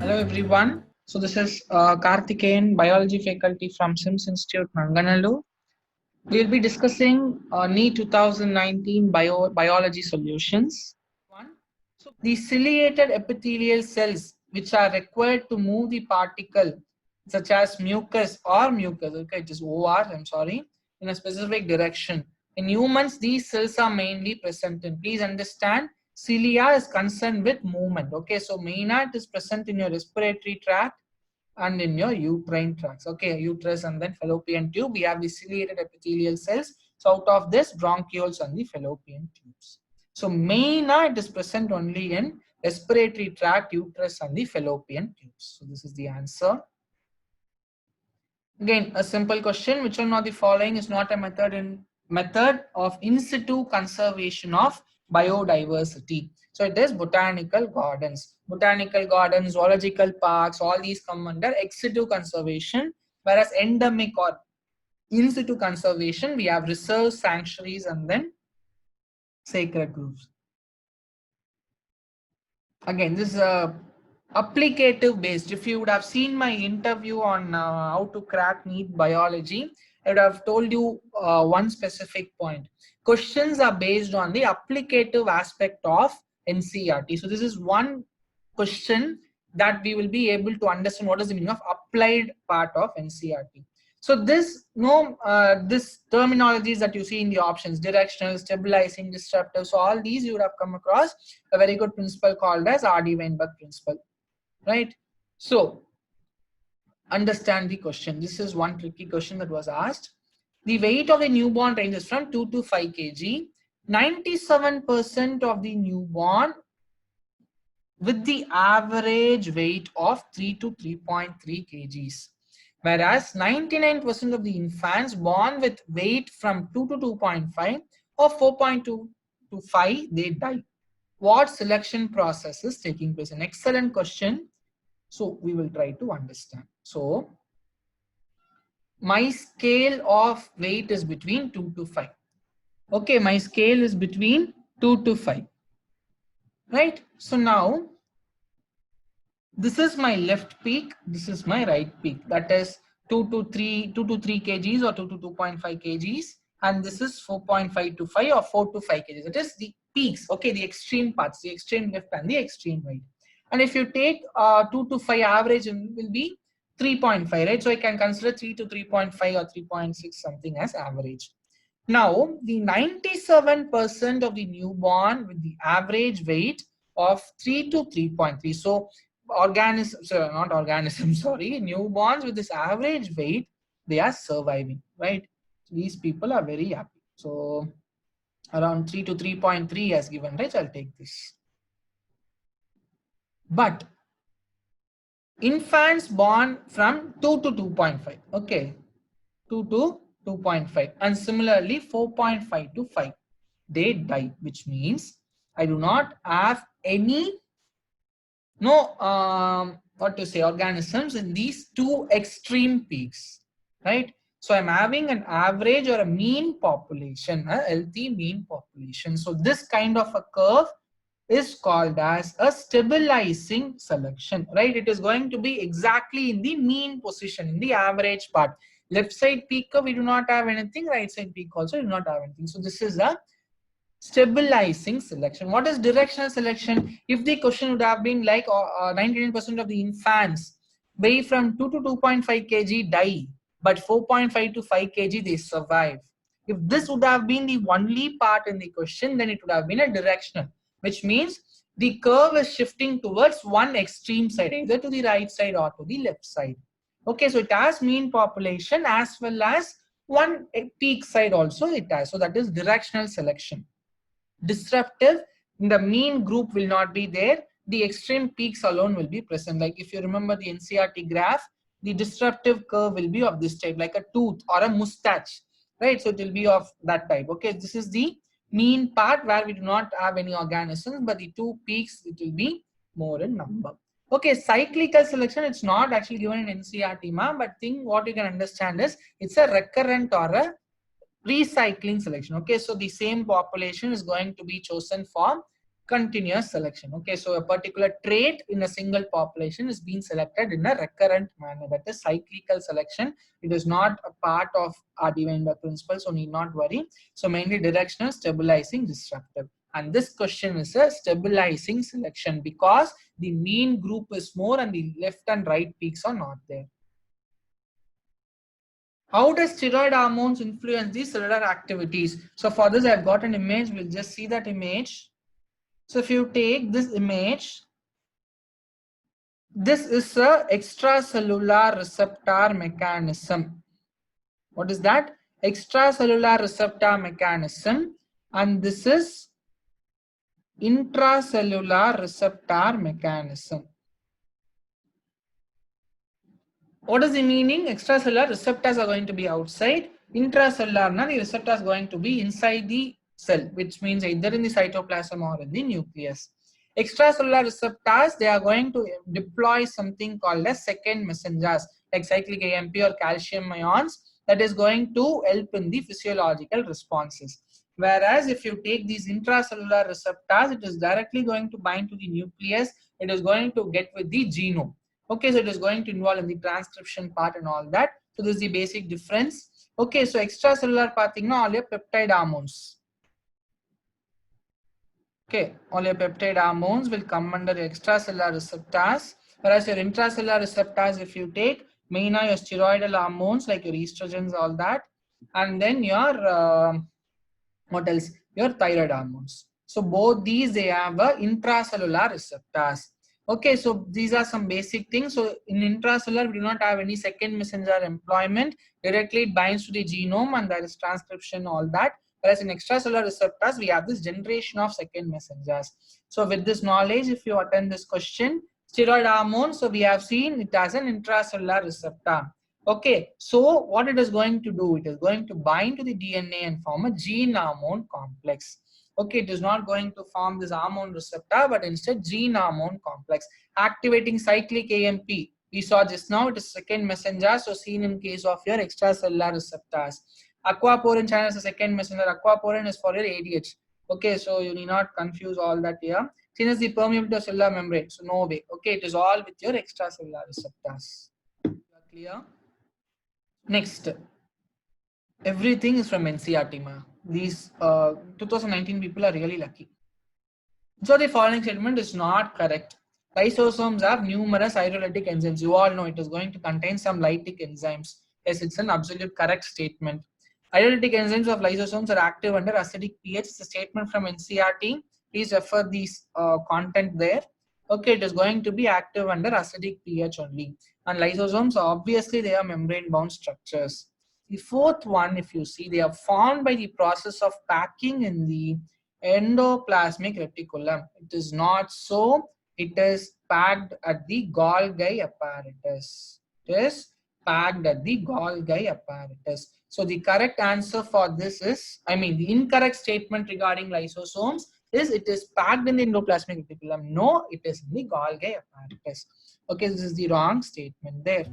Hello everyone. So this is Karthikeyan, biology faculty from SIMS Institute, Nanganallu. We'll be discussing NEET 2019 biology solutions. One. So the ciliated epithelial cells which are required to move the particle such as mucus, okay, it is OR, I'm sorry, in a specific direction. In humans, these cells are mainly present in. Please understand, cilia is concerned with movement. Okay, so maina is present in your respiratory tract and in your uterine tracts. Okay, uterus and then fallopian tube. We have the ciliated epithelial cells. So out of this, bronchioles and the fallopian tubes. So maina, it is present only in respiratory tract, uterus and the fallopian tubes. So this is the answer. Again, a simple question: which one of the following is not a method of in situ conservation of biodiversity? So it is botanical gardens. Botanical gardens, zoological parks, all these come under ex situ conservation, whereas endemic or in situ conservation, we have reserves, sanctuaries, and then sacred groves. Again, this is a applicative based. If you would have seen my interview on how to crack NEET biology, I would have told you one specific point. Questions are based on the applicative aspect of NCERT. So this is one question that we will be able to understand what is the meaning of applied part of NCERT. So this this terminologies that you see in the options: directional, stabilizing, disruptive. So all these you would have come across a very good principle called as R.D. Weinberg principle, right? So understand the question. This is one tricky question that was asked. The weight of the newborn ranges from 2 to 5 kg. 97% of the newborn with the average weight of 3 to 3.3 kgs. Whereas 99% of the infants born with weight from 2 to 2.5 or 4.2 to 5, they die. What selection process is taking place? An excellent question. So we will try to understand. So my scale of weight is between 2 to 5. Okay, my scale is between 2 to 5. Right? So now this is my left peak, this is my right peak. That is 2 to 3 kgs or 2 to 2.5 kgs, and this is 4.5 to 5 or 4 to 5 kgs. It is the peaks, okay, the extreme parts, the extreme left and the extreme right. And if you take 2 to 5, average will be 3.5, right? So I can consider 3 to 3.5 or 3.6 something as average. Now, the 97% of the newborn with the average weight of 3 to 3.3. So organisms, not organisms, sorry, newborns with this average weight, they are surviving, right? So these people are very happy. So around 3 to 3.3 as given, right? I'll take this. But infants born from 2 to 2.5, okay, 2 to 2.5, and similarly 4.5 to 5, they die, which means I do not have any what to say, organisms in these two extreme peaks, right? So I'm having an average or a mean population, a healthy mean population. So this kind of a curve is called as a stabilizing selection, right? It is going to be exactly in the mean position, in the average part. Left side peak we do not have anything, right side peak also do not have anything. So this is a stabilizing selection. What is directional selection? If the question would have been like 99% of the infants weigh from 2 to 2.5 kg die, but 4.5 to 5 kg they survive. If this would have been the only part in the question, then it would have been a directional, which means the curve is shifting towards one extreme side, either to the right side or to the left side. Okay, so it has mean population as well as one peak side also it has. So that is directional selection. Disruptive, the mean group will not be there, the extreme peaks alone will be present. Like if you remember the NCERT graph, the disruptive curve will be of this type, like a tooth or a mustache, right? So it will be of that type. Okay, this is the mean part where we do not have any organisms, but the two peaks, it will be more in number. Okay, cyclical selection, it's not actually given in NCERT, but thing what you can understand is it's a recurrent or a recycling selection. Okay, so the same population is going to be chosen for continuous selection. Okay, so a particular trait in a single population is being selected in a recurrent manner. That is cyclical selection. It is not a part of our divine by principle, so need not worry. So mainly directional, stabilizing, disruptive. And this question is a stabilizing selection because the mean group is more and the left and right peaks are not there. How does steroid hormones influence these cellular activities? So for this, I've got an image. We'll just see that image. So if you take this image, this is a extracellular receptor mechanism. What is that? Extracellular receptor mechanism. And this is intracellular receptor mechanism. What is the meaning? Extracellular receptors are going to be outside. Intracellular, the receptor is going to be inside the cell, which means either in the cytoplasm or in the nucleus. Extracellular receptors, they are going to deploy something called as second messengers like cyclic AMP or calcium ions that is going to help in the physiological responses. Whereas if you take these intracellular receptors, it is directly going to bind to the nucleus. It is going to get with the genome. Okay, so it is going to involve in the transcription part and all that. So this is the basic difference. Okay, so extracellular pathina, all your peptide hormones. Okay, all your peptide hormones will come under extracellular receptors, whereas your intracellular receptors, if you take, main are your steroidal hormones like your estrogens, all that, and then your what else? Your thyroid hormones. So both these, they have a intracellular receptors. Okay, so these are some basic things. So in intracellular, we do not have any second messenger employment. Directly it binds to the genome and there is transcription, all that. Whereas in extracellular receptors, we have this generation of second messengers. So with this knowledge, if you attend this question, steroid hormone, so we have seen it as an intracellular receptor. Okay, so what it is going to do, it is going to bind to the DNA and form a gene hormone complex. Okay, it is not going to form this hormone receptor, but instead gene hormone complex, activating cyclic AMP. We saw just now, it is second messenger, so seen in case of your extracellular receptors. Aquaporin channel is a second messenger. Aquaporin is for your ADH. Okay, so you need not confuse all that here. Seen as the permeability of cellular membrane, so no way. Okay, it is all with your extracellular receptors. Clear? Next, everything is from NCERT. These 2019 people are really lucky. So the following statement is not correct. Lysosomes have numerous hydrolytic enzymes. You all know it is going to contain some lytic enzymes. Yes, it's an absolute correct statement. Hydrolytic enzymes of lysosomes are active under acidic pH. It's a statement from NCERT. Please refer these content there. Okay, it is going to be active under acidic pH only. And lysosomes, obviously, they are membrane-bound structures. The fourth one, if you see, they are formed by the process of packing in the endoplasmic reticulum. It is not so. It is packed at the Golgi apparatus. It is packed at the Golgi apparatus. So the correct answer for this is, the incorrect statement regarding lysosomes is it is packed in the endoplasmic reticulum. No, it is in the Golgi apparatus. Okay, this is the wrong statement there.